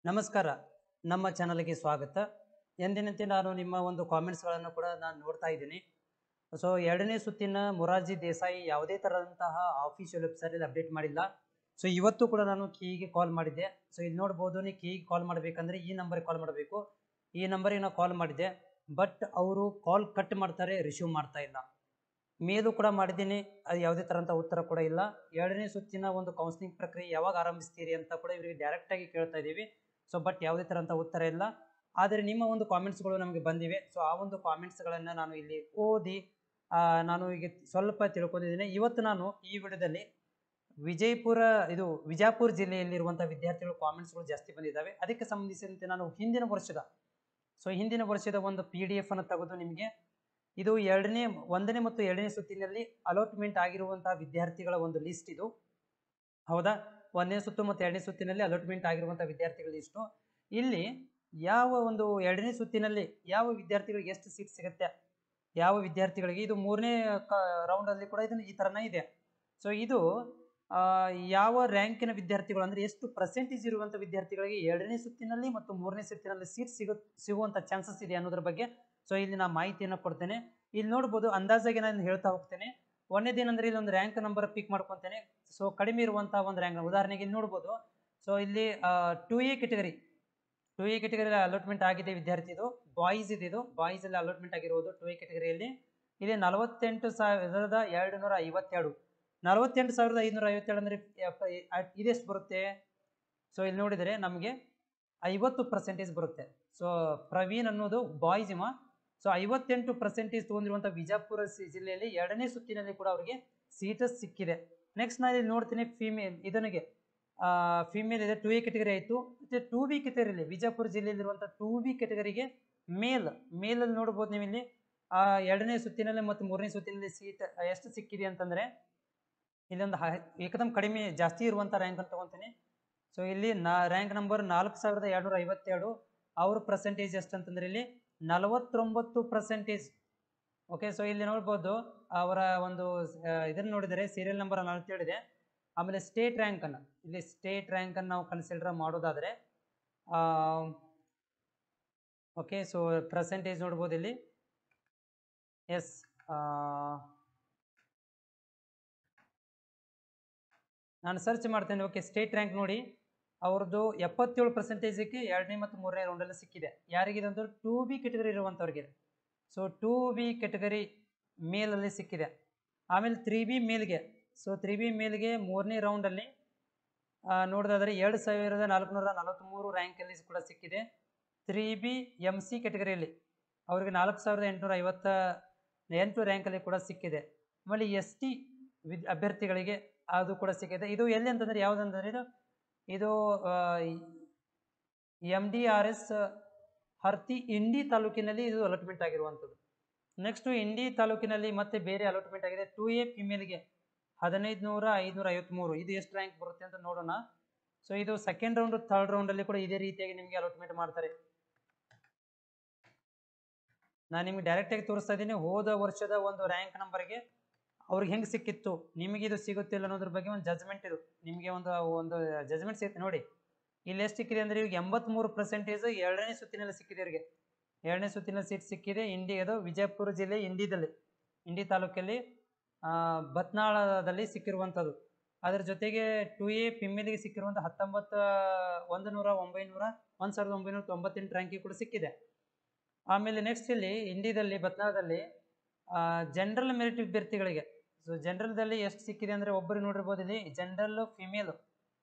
ನಮಸ್ಕಾರ. ನಮ್ಮ ಚಾನಲ್ಗೆ ಸ್ವಾಗತ. ಎಂದಿನಂತೆ ನಾನು ನಿಮ್ಮ ಒಂದು ಕಾಮೆಂಟ್ಸ್ಗಳನ್ನು ಕೂಡ ನಾನು ನೋಡ್ತಾ ಇದ್ದೀನಿ. ಸೊ ಎರಡನೇ ಸುತ್ತಿನ ಮೊರಾರ್ಜಿ ದೇಸಾಯಿ ಯಾವುದೇ ತರದಂತಹ ಆಫಿಷಿಯಲ್ ವೆಬ್ಸೈಟಲ್ಲಿ ಅಪ್ಡೇಟ್ ಮಾಡಿಲ್ಲ. ಸೊ ಇವತ್ತು ಕೂಡ ನಾನು ಕೀಗೆ ಕಾಲ್ ಮಾಡಿದ್ದೆ. ಸೊ ಇಲ್ಲಿ ನೋಡ್ಬೋದು, ನೀವು ಕೀಗೆ ಕಾಲ್ ಮಾಡಬೇಕಂದ್ರೆ ಈ ನಂಬರ್ಗೆ ಕಾಲ್ ಮಾಡಬೇಕು. ಈ ನಂಬರಿಗೆ ನಾನು ಕಾಲ್ ಮಾಡಿದ್ದೆ, ಬಟ್ ಅವರು ಕಾಲ್ ಕಟ್ ಮಾಡ್ತಾರೆ, ರಿಸೀವ್ ಮಾಡ್ತಾ ಇಲ್ಲ. ಮೇಲೂ ಕೂಡ ಮಾಡಿದ್ದೀನಿ, ಅದು ಯಾವುದೇ ಥರಂಥ ಉತ್ತರ ಕೂಡ ಇಲ್ಲ. ಎರಡನೇ ಸುತ್ತಿನ ಒಂದು ಕೌನ್ಸಿಲಿಂಗ್ ಪ್ರಕ್ರಿಯೆ ಯಾವಾಗ ಆರಂಭಿಸ್ತೀರಿ ಅಂತ ಕೂಡ ಇವರಿಗೆ ಡೈರೆಕ್ಟಾಗಿ ಕೇಳ್ತಾ ಇದ್ದೀವಿ. ಸೊ ಬಟ್ ಯಾವುದೇ ಥರಂಥ ಉತ್ತರ ಇಲ್ಲ. ಆದರೆ ನಿಮ್ಮ ಒಂದು ಕಾಮೆಂಟ್ಸ್ಗಳು ನಮಗೆ ಬಂದಿವೆ. ಸೊ ಆ ಒಂದು ಕಾಮೆಂಟ್ಸ್ಗಳನ್ನು ನಾನು ಇಲ್ಲಿ ಓದಿ ನಾನು ಈಗ ಸ್ವಲ್ಪ ತಿಳ್ಕೊಂಡಿದ್ದೀನಿ. ಇವತ್ತು ನಾನು ಈ ವಿಡಿಯೋದಲ್ಲಿ ವಿಜಯಪುರ ಜಿಲ್ಲೆಯಲ್ಲಿರುವಂಥ ವಿದ್ಯಾರ್ಥಿಗಳು ಕಾಮೆಂಟ್ಸ್ಗಳು ಜಾಸ್ತಿ ಬಂದಿದ್ದಾವೆ. ಅದಕ್ಕೆ ಸಂಬಂಧಿಸಿದಂತೆ ನಾನು ಹಿಂದಿನ ವರ್ಷದ ಒಂದು PDF ಅನ್ನು ತೆಗೆದು ನಿಮಗೆ ಇದು ಒಂದನೇ ಮತ್ತು ಎರಡನೇ ಸುತ್ತಿನಲ್ಲಿ ಅಲಾಟ್ಮೆಂಟ್ ಆಗಿರುವಂತಹ ವಿದ್ಯಾರ್ಥಿಗಳ ಒಂದು ಲಿಸ್ಟ್ ಇದು. ಹೌದಾ, ಒಂದನೇ ಸುತ್ತು ಮತ್ತು ಎರಡನೇ ಸುತ್ತಿನಲ್ಲಿ ಅಲಾಟ್ಮೆಂಟ್ ಆಗಿರುವಂತಹ ವಿದ್ಯಾರ್ಥಿಗಳ ಲಿಸ್ಟು. ಇಲ್ಲಿ ಯಾವ ಒಂದು ಎರಡನೇ ಸುತ್ತಿನಲ್ಲಿ ಯಾವ ವಿದ್ಯಾರ್ಥಿಗಳಿಗೆ ಎಷ್ಟು ಸೀಟ್ ಸಿಗುತ್ತೆ, ಯಾವ ವಿದ್ಯಾರ್ಥಿಗಳಿಗೆ ಇದು ಮೂರನೇ ರೌಂಡಲ್ಲಿ ಕೂಡ ಈ ಥರನೇ ಇದೆ. ಸೊ ಇದು ಯಾವ ರ್ಯಾಂಕಿನ ವಿದ್ಯಾರ್ಥಿಗಳು ಅಂದರೆ ಎಷ್ಟು ಪರ್ಸೆಂಟೇಜ್ ಇರುವಂಥ ವಿದ್ಯಾರ್ಥಿಗಳಿಗೆ ಎರಡನೇ ಸುತ್ತಿನಲ್ಲಿ ಮತ್ತು ಮೂರನೇ ಸುತ್ತಿನಲ್ಲಿ ಸೀಟ್ ಸಿಗುವಂಥ ಚಾನ್ಸಸ್ ಇದೆ ಅನ್ನೋದ್ರ ಬಗ್ಗೆ ಸೊ ಇಲ್ಲಿ ನಾನು ಮಾಹಿತಿಯನ್ನು ಕೊಡ್ತೇನೆ. ಇಲ್ಲಿ ನೋಡ್ಬೋದು, ಅಂದಾಜಾಗಿ ನಾನು ಹೇಳ್ತಾ ಹೋಗ್ತೇನೆ. ಒಂದೇದೇನಂದ್ರೆ ಇಲ್ಲಿ ಒಂದು ರ್ಯಾಂಕ್ ನಂಬರ್ ಪಿಕ್ ಮಾಡ್ಕೊತೇನೆ. ಸೊ ಕಡಿಮೆ ಇರುವಂತಹ ಒಂದು ರ್ಯಾಂಕ್, ಉದಾಹರಣೆಗೆ ಇಲ್ಲಿ ನೋಡ್ಬೋದು. ಸೊ ಇಲ್ಲಿ 2A ಕೆಟಗರಿ ಅಲಾಟ್ಮೆಂಟ್ ಆಗಿದೆ ವಿದ್ಯಾರ್ಥಿ. ಇದು ಬಾಯ್ಸ್ ಇದೆ, ಇದು ಬಾಯ್ಸ್ ಅಲ್ಲಿ ಅಲಾಟ್ಮೆಂಟ್ ಆಗಿರುವುದು 2A ಕೆಟಗರಿಯಲ್ಲಿ. ಇಲ್ಲಿ 48,252 48,557 ಅಂದ್ರೆ ಇದೆಷ್ಟು ಬರುತ್ತೆ? ಸೊ ಇಲ್ಲಿ ನೋಡಿದರೆ ನಮಗೆ 50% ಬರುತ್ತೆ. ಸೊ ಪ್ರವೀಣ್ ಅನ್ನೋದು ಬಾಯ್ಸ್ ಇಮ. ಸೊ 58% ತಗೊಂಡಿರುವಂಥ ವಿಜಯಪುರ ಜಿಲ್ಲೆಯಲ್ಲಿ ಎರಡನೇ ಸುತ್ತಿನಲ್ಲಿ ಕೂಡ ಅವರಿಗೆ ಸೀಟ್ ಸಿಕ್ಕಿದೆ. ನೆಕ್ಸ್ಟ್ ನಾನು ಇಲ್ಲಿ ನೋಡ್ತೀನಿ ಫೀಮೇಲ್, ಫೀಮೇಲ್ ಇದೆ 2A ಕೆಟಗರಿ ಆಯಿತು. ಮತ್ತು 2B ಕೆಟಗರಿಯಲ್ಲಿ ವಿಜಯಪುರ ಜಿಲ್ಲೆಯಲ್ಲಿರುವಂಥ 2B ಕೆಟಗರಿಗೆ ಮೇಲಲ್ಲಿ ನೋಡ್ಬೋದು ನೀವು ಇಲ್ಲಿ ಎರಡನೇ ಸುತ್ತಿನಲ್ಲಿ ಮತ್ತು ಮೂರನೇ ಸುತ್ತಿನಲ್ಲಿ ಸೀಟ್ ಎಷ್ಟು ಸಿಕ್ಕಿದೆ ಅಂತಂದರೆ ಇಲ್ಲೊಂದು ಏಕದಮ್ ಕಡಿಮೆ ಜಾಸ್ತಿ ಇರುವಂಥ ರ್ಯಾಂಕ್ ಅಂತ ತಗೊತೀನಿ. ಸೊ ಇಲ್ಲಿ ರ್ಯಾಂಕ್ ನಂಬರ್ 4,252. ಅವ್ರ ಪರ್ಸೆಂಟೇಜ್ ಎಷ್ಟು ಅಂತಂದ್ರೆ ಇಲ್ಲಿ 49%. ಓಕೆ, ಸೊ ಇಲ್ಲಿ ನೋಡ್ಬೋದು ಅವರ ಒಂದು ಇದನ್ನು ನೋಡಿದರೆ ಸೀರಿಯಲ್ ನಂಬರ್ 47 ಇದೆ. ಆಮೇಲೆ ಸ್ಟೇಟ್ ರ್ಯಾಂಕನ್ನು ನಾವು ಕನ್ಸಿಡರ್ ಮಾಡೋದಾದರೆ ಓಕೆ, ಸೊ ಪರ್ಸೆಂಟೇಜ್ ನೋಡ್ಬೋದು ಇಲ್ಲಿ. ಎಸ್, ನಾನು ಸರ್ಚ್ ಮಾಡ್ತೇನೆ. ಓಕೆ, ಸ್ಟೇಟ್ ರ್ಯಾಂಕ್ ನೋಡಿ, ಅವ್ರದ್ದು 77%ಗೆ ಎರಡನೇ ಮತ್ತು ಮೂರನೇ ರೌಂಡಲ್ಲಿ ಸಿಕ್ಕಿದೆ. ಯಾರಿಗಿದೆ ಅಂದ್ರೆ 2B ಕೆಟಗರಿ ಇರುವಂಥವ್ರಿಗೆ. ಸೊ 2B ಕೆಟಗರಿ ಮೇಲಲ್ಲಿ ಸಿಕ್ಕಿದೆ. ಆಮೇಲೆ 3B ಮೇಲ್ಗೆ, ಸೊ 3B ಮೇಲ್ಗೆ ಮೂರನೇ ರೌಂಡಲ್ಲಿ ನೋಡೋದಾದರೆ 2,443 ರ್ಯಾಂಕಲ್ಲಿ ಕೂಡ ಸಿಕ್ಕಿದೆ. 3B MC ಕೆಟಗರಿಯಲ್ಲಿ ಅವ್ರಿಗೆ 4,858 ರ್ಯಾಂಕಲ್ಲಿ ಕೂಡ ಸಿಕ್ಕಿದೆ. ಆಮೇಲೆ ST ಅಭ್ಯರ್ಥಿಗಳಿಗೆ ಅದು ಕೂಡ ಸಿಕ್ಕಿದೆ. ಇದು ಎಲ್ಲಿ ಅಂತಂದರೆ ಯಾವುದಂದ್ರೆ ಇದು MDRS ಹರ್ತಿ ಇಂಡಿ ತಾಲೂಕಿನಲ್ಲಿ ಇದು ಅಲಾಟ್ಮೆಂಟ್ ಆಗಿರುವಂಥದ್ದು. ನೆಕ್ಸ್ಟ್ ಇಂಡಿ ತಾಲೂಕಿನಲ್ಲಿ ಮತ್ತೆ ಬೇರೆ ಅಲಾಟ್ಮೆಂಟ್ ಆಗಿದೆ 2A ಫಿಮೇಲ್ಗೆ 15,553. ಇದು ಎಷ್ಟು ರ್ಯಾಂಕ್ ಬರುತ್ತೆ ಅಂತ ನೋಡೋಣ. ಸೊ ಇದು ಸೆಕೆಂಡ್ ರೌಂಡ್ ಥರ್ಡ್ ರೌಂಡಲ್ಲಿ ಕೂಡ ಇದೇ ರೀತಿಯಾಗಿ ನಿಮಗೆ ಅಲಾಟ್ಮೆಂಟ್ ಮಾಡ್ತಾರೆ. ನಾನು ನಿಮ್ಗೆ ಡೈರೆಕ್ಟಾಗಿ ತೋರಿಸ್ತಾ ಇದ್ದೀನಿ. ಹೋದ ವರ್ಷದ ಒಂದು ರ್ಯಾಂಕ್ ನಂಬರ್ಗೆ ಅವ್ರಿಗೆ ಹೆಂಗೆ ಸಿಕ್ಕಿತ್ತು, ನಿಮಗೆ ಇದು ಸಿಗುತ್ತಿಲ್ಲ ಅನ್ನೋದ್ರ ಬಗ್ಗೆ ಒಂದು ಜಜ್ಮೆಂಟ್, ಇದು ನಿಮಗೆ ಒಂದು ಜಜ್ಮೆಂಟ್ ಸಿಗುತ್ತೆ ನೋಡಿ. ಇಲ್ಲಿ ಎಷ್ಟು ಸಿಕ್ಕಿದೆ ಅಂದರೆ ಇವಾಗ 83% ಎರಡನೇ ಸುತ್ತಿನಲ್ಲಿ ಸಿಕ್ಕಿದೆ. ಇವರಿಗೆ ಎರಡನೇ ಸುತ್ತಿನಲ್ಲಿ ಸೀಟ್ ಸಿಕ್ಕಿದೆ. ಅದು ವಿಜಯಪುರ ಜಿಲ್ಲೆ ಇಂಡಿ ತಾಲೂಕಲ್ಲಿ ಬತ್ನಾಳದಲ್ಲಿ ಸಿಕ್ಕಿರುವಂಥದ್ದು. ಅದರ ಜೊತೆಗೆ 2A ಫಿಮೇಲ್ಗೆ ಸಿಕ್ಕಿರುವಂಥ 1,998 ರ್ಯಾಂಕಿಗೆ ಕೂಡ ಸಿಕ್ಕಿದೆ. ಆಮೇಲೆ ನೆಕ್ಸ್ಟ್ ಇಲ್ಲಿ ಬತ್ನಾಳದಲ್ಲಿ ಜನರಲ್ ಮೆರಿಟ್ ಅಭ್ಯರ್ಥಿಗಳಿಗೆ, ಸೊ ಜನರಲ್ದಲ್ಲಿ ಎಷ್ಟು ಸಿಕ್ಕಿದೆ ಅಂದರೆ ಒಬ್ಬರಿಗೆ ನೋಡಿರ್ಬೋದು ಇಲ್ಲಿ ಜನರಲ್ ಫಿಮೇಲ್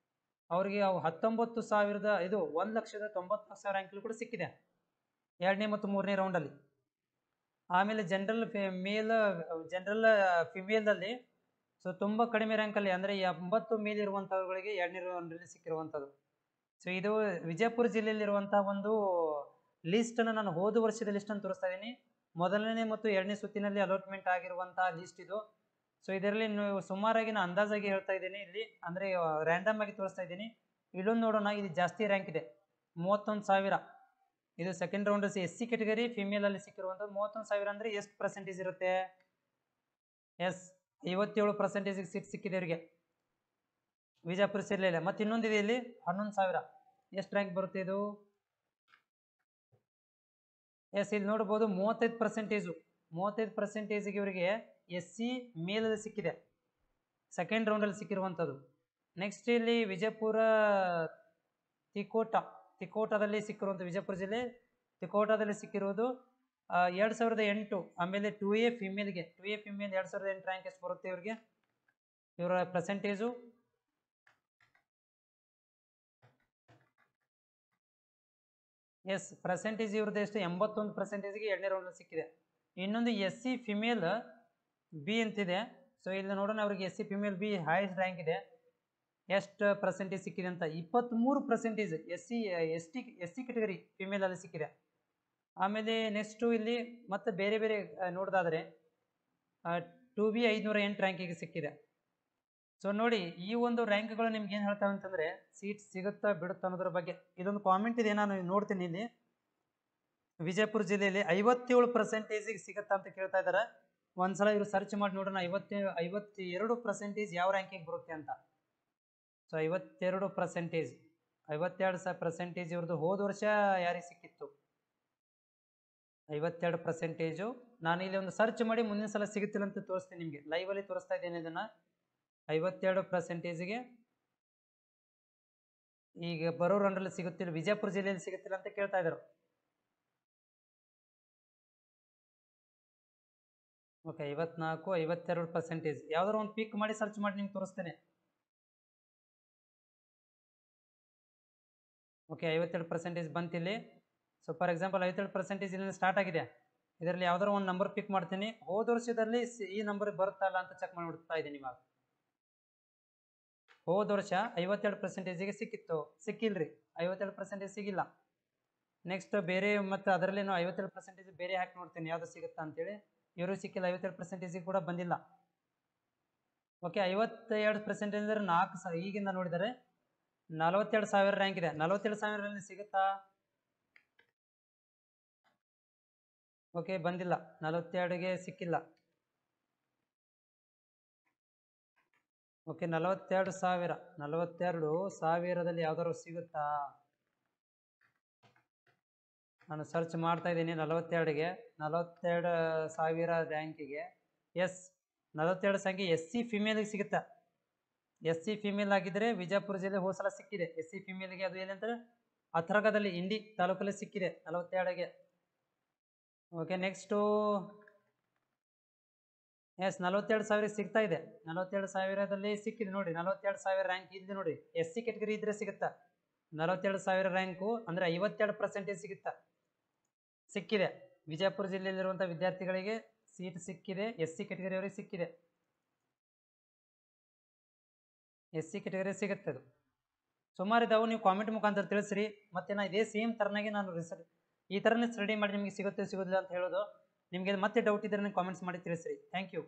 ಅವರಿಗೆ 1,90,000 ರ್ಯಾಂಕಲ್ಲಿ ಕೂಡ ಸಿಕ್ಕಿದೆ ಎರಡನೇ ಮತ್ತು ಮೂರನೇ ರೌಂಡಲ್ಲಿ. ಆಮೇಲೆ ಜನರಲ್ ಫಿಮೇಲ್ದಲ್ಲಿ ಸೊ ತುಂಬ ಕಡಿಮೆ ರ್ಯಾಂಕಲ್ಲಿ ಅಂದರೆ 80 ಮೇಲೆ ಇರುವಂಥವುಗಳಿಗೆ ಎರಡನೇ ರೌಂಡಲ್ಲಿ ಸಿಕ್ಕಿರುವಂಥದ್ದು. ಸೊ ಇದು ವಿಜಯಪುರ ಜಿಲ್ಲೆಯಲ್ಲಿರುವಂಥ ಒಂದು ಲಿಸ್ಟನ್ನು ನಾನು ಹೋದ ವರ್ಷದ ಲಿಸ್ಟನ್ನು ತೋರಿಸ್ತಾ ಇದ್ದೀನಿ. ಮೊದಲನೇ ಮತ್ತು ಎರಡನೇ ಸುತ್ತಿನಲ್ಲಿ ಅಲಾಟ್ಮೆಂಟ್ ಆಗಿರುವಂತಹ ಲಿಸ್ಟ್ ಇದು. ಸೊ ಇದರಲ್ಲಿ ನೀವು ಸುಮಾರಾಗಿ ನಾನು ಅಂದಾಜಾಗಿ ಹೇಳ್ತಾ ಇದ್ದೀನಿ ಇಲ್ಲಿ, ಅಂದರೆ ರ್ಯಾಂಡಮ್ ಆಗಿ ತೋರಿಸ್ತಾ ಇದ್ದೀನಿ. ಇಲ್ಲೊಂದು ನೋಡೋಣ, ಇದು ಜಾಸ್ತಿ ರ್ಯಾಂಕ್ ಇದೆ 31,000. ಇದು ಸೆಕೆಂಡ್ ರೌಂಡ್ SC ಕೆಟಗರಿ ಫಿಮೇಲಲ್ಲಿ ಸಿಕ್ಕಿರುವಂಥದ್ದು 31,000 ಅಂದರೆ ಎಷ್ಟು ಪರ್ಸೆಂಟೇಜ್ ಇರುತ್ತೆ? ಎಸ್, 57% ಸೀಟ್ ಸಿಕ್ಕಿದೆ ಇವರಿಗೆ ವಿಜಯಪುರ ಜಿಲ್ಲೆಯಲ್ಲಿ. ಮತ್ತು ಇನ್ನೊಂದಿದೆ ಇಲ್ಲಿ 11,000. ಎಷ್ಟು ರ್ಯಾಂಕ್ ಬರುತ್ತೆ ಇದು? ಎಸ್, ಇಲ್ಲಿ ನೋಡ್ಬೋದು 35%. 35%ಗೆ ಇವರಿಗೆ SC ಮೇಲಲ್ಲಿ ಸಿಕ್ಕಿದೆ, ಸೆಕೆಂಡ್ ರೌಂಡಲ್ಲಿ ಸಿಕ್ಕಿರುವಂಥದ್ದು. ನೆಕ್ಸ್ಟ್ ಇಲ್ಲಿ ವಿಜಯಪುರ ತಿಕೋಟದಲ್ಲಿ ಸಿಕ್ಕಿರುವಂಥ, ವಿಜಯಪುರ ಜಿಲ್ಲೆ ತಿಕೋಟದಲ್ಲಿ ಸಿಕ್ಕಿರೋದು 2008. ಆಮೇಲೆ 2A ಫಿಮೇಲ್ಗೆ 2008 ರ್ಯಾಂಕ್ ಎಷ್ಟು ಬರುತ್ತೆ ಇವರಿಗೆ? ಇವರ ಪರ್ಸೆಂಟೇಜು ಎಸ್, ಪರ್ಸೆಂಟೇಜ್ ಇವ್ರದ್ದು ಎಷ್ಟು? 81%ಗೆ ಎರಡನೇ ರೌಂಡಲ್ಲಿ ಸಿಕ್ಕಿದೆ. ಇನ್ನೊಂದು SC ಫಿಮೇಲ್ B ಅಂತಿದೆ. ಸೊ ಇಲ್ಲಿ ನೋಡೋಣ, ಅವ್ರಿಗೆ SC female B highest rank ಇದೆ. ಎಷ್ಟು ಪರ್ಸೆಂಟೇಜ್ ಸಿಕ್ಕಿದೆ ಅಂತ? 23% SC ಕೆಟಗರಿ ಫಿಮೇಲ್ ಅಲ್ಲಿ ಸಿಕ್ಕಿದೆ. ಆಮೇಲೆ ನೆಕ್ಸ್ಟು ಇಲ್ಲಿ ಮತ್ತೆ ಬೇರೆ ಬೇರೆ ನೋಡೋದಾದರೆ 2B 508 ರ್ಯಾಂಕಿಗೆ ಸಿಕ್ಕಿದೆ. ಸೊ ನೋಡಿ, ಈ ಒಂದು ರ್ಯಾಂಕ್ಗಳು ನಿಮ್ಗೆ ಏನು ಹೇಳ್ತಾವೆ ಅಂತಂದರೆ ಸೀಟ್ ಸಿಗುತ್ತಾ ಬಿಡುತ್ತಾ ಅನ್ನೋದ್ರ ಬಗ್ಗೆ. ಇದೊಂದು ಕಾಮೆಂಟ್ ಇದೆ, ನಾನು ನೋಡ್ತೀನಿ ಇಲ್ಲಿ. ವಿಜಯಪುರ ಜಿಲ್ಲೆಯಲ್ಲಿ 57%ಗೆ ಸಿಗುತ್ತಾ ಅಂತ ಕೇಳ್ತಾ ಇದ್ದಾರೆ. ಒಂದ್ಸಲ ಇವರು ಸರ್ಚ್ ಮಾಡಿ ನೋಡೋಣ 52% ಯಾವ ರ್ಯಾಂಕಿಂಗ್ ಬರುತ್ತೆ ಅಂತ. ಸೊ 52% ಇವ್ರದ್ದು ಹೋದ ವರ್ಷ ಯಾರಿಗೆ ಸಿಕ್ಕಿತ್ತು? 52%. ನಾನು ಇಲ್ಲಿ ಒಂದು ಸರ್ಚ್ ಮಾಡಿ ಮುಂದಿನ ಸಲ ಸಿಗುತ್ತಿಲ್ಲ ಅಂತ ತೋರಿಸ್ತೀನಿ ನಿಮಗೆ, ಲೈವಲ್ಲಿ ತೋರಿಸ್ತಾ ಇದ್ದೇನೆ ಇದನ್ನು. 52%ಗೆ ಈಗ ಬರೋ ರೌಂಡಲ್ಲಿ ಸಿಗುತ್ತಿಲ್ಲ, ವಿಜಯಪುರ ಜಿಲ್ಲೆಯಲ್ಲಿ ಸಿಗುತ್ತಿಲ್ಲ ಅಂತ ಕೇಳ್ತಾ ಇದ್ರು. ಓಕೆ, 54, 52%. ಯಾವ್ದಾದ್ರು ಒಂದು ಪಿಕ್ ಮಾಡಿ ಸರ್ಚ್ ಮಾಡಿ ನಿಮ್ಗೆ ತೋರಿಸ್ತೇನೆ. ಓಕೆ, 52% ಬಂತಿಲ್ಲಿ. ಸೊ ಫಾರ್ ಎಕ್ಸಾಂಪಲ್ 52% ಇಲ್ಲಿ ಸ್ಟಾರ್ಟ್ ಆಗಿದೆ. ಇದರಲ್ಲಿ ಯಾವ್ದಾದ್ರು ಒಂದು ನಂಬರ್ ಪಿಕ್ ಮಾಡ್ತೀನಿ. ಹೋದ ವರ್ಷದಲ್ಲಿ ಈ ನಂಬರ್ ಬರುತ್ತಾ ಇಲ್ಲ ಅಂತ ಚೆಕ್ ಮಾಡಿ ನೋಡ್ತಾ ಇದ್ದೀನಿ ಇವಾಗ. ಹೋದ ವರ್ಷ 52%ಗೆ ಸಿಕ್ಕಿತ್ತು, ಸಿಕ್ಕಿಲ್ರಿ, 52% ಸಿಗಿಲ್ಲ. ನೆಕ್ಸ್ಟ್ ಬೇರೆ ಮತ್ತೆ ಅದರಲ್ಲಿ 52% ಬೇರೆ ಹಾಕಿ ನೋಡ್ತೀನಿ ಯಾವ್ದು ಸಿಗುತ್ತಾ ಅಂತೇಳಿ. ಇವರು ಸಿಕ್ಕಿಲ್ಲ, 52% ಕೂಡ ಬಂದಿಲ್ಲ. ಓಕೆ, 52% ಅಂದರೆ 4 ಈಗಿಂದ ನೋಡಿದರೆ 42,000 ರ್ಯಾಂಕ್ ಇದೆ. 42,000 ಸಿಗುತ್ತಾ? ಓಕೆ, ಬಂದಿಲ್ಲ, 42ಗೆ ಸಿಕ್ಕಿಲ್ಲ. ಓಕೆ, 42,000ದಲ್ಲಿ ಯಾವ್ದಾದ್ರು ಸಿಗುತ್ತಾ? ನಾನು ಸರ್ಚ್ ಮಾಡ್ತಾ ಇದ್ದೀನಿ 42ಗೆ, 42,000 ರ್ಯಾಂಕಿಗೆ. ಎಸ್, 42 ಸಂಖ್ಯೆ SC ಫಿಮೇಲ್ಗೆ ಸಿಗುತ್ತಾ? SC ಫಿಮೇಲ್ ಆಗಿದ್ರೆ ವಿಜಯಪುರ ಜಿಲ್ಲೆ ಹೋದ ಸಲ ಸಿಕ್ಕಿದೆ SC ಫಿಮೇಲ್ಗೆ. ಅದು ಏನಂತಾರೆ ಅಥರ್ಗದಲ್ಲಿ ಇಂಡಿ ತಾಲೂಕಲ್ಲಿ ಸಿಕ್ಕಿದೆ 42ಗೆ. ಓಕೆ, ನೆಕ್ಸ್ಟು ಎಸ್, 42,000 ಸಿಗ್ತಾ ಇದೆ. 42,000ದಲ್ಲಿ ಸಿಕ್ಕಿದೆ ನೋಡಿ, 42,000 ರ್ಯಾಂಕ್ ಇದೆ ನೋಡಿ. SC ಕೆಟಗರಿ ಇದ್ರೆ ಸಿಗುತ್ತಾ? 42,000 ರ್ಯಾಂಕು ಅಂದರೆ 52% ಸಿಗುತ್ತಾ? ಸಿಕ್ಕಿದೆ. ವಿಜಯಪುರ ಜಿಲ್ಲೆಯಲ್ಲಿರುವಂಥ ವಿದ್ಯಾರ್ಥಿಗಳಿಗೆ ಸೀಟ್ ಸಿಕ್ಕಿದೆ, SC ಕೆಟಗರಿ ಅವರಿಗೆ ಸಿಕ್ಕಿದೆ. SC ಕೆಟಗರಿ ಸಿಗುತ್ತೆ. ಅದು ಸುಮಾರು ಇದಾವೆ, ನೀವು ಕಾಮೆಂಟ್ ಮುಖಾಂತರ ತಿಳಿಸ್ರಿ. ಮತ್ತೆ ನಾ ಇದೇ ಸೇಮ್ ಥರನಾಗಿ ನಾನು ಈ ಥರನೇ ಸ್ಟಡಿ ಮಾಡಿ ನಿಮಗೆ ಸಿಗುತ್ತೋ ಸಿಗೋದಿಲ್ಲ ಅಂತ ಹೇಳೋದು. ನಿಮಗೆ ಮತ್ತೆ ಡೌಟ್ ಇದ್ದರೆ ಕಾಮೆಂಟ್ಸ್ ಮಾಡಿ ತಿಳಿಸ್ರಿ. Thank you.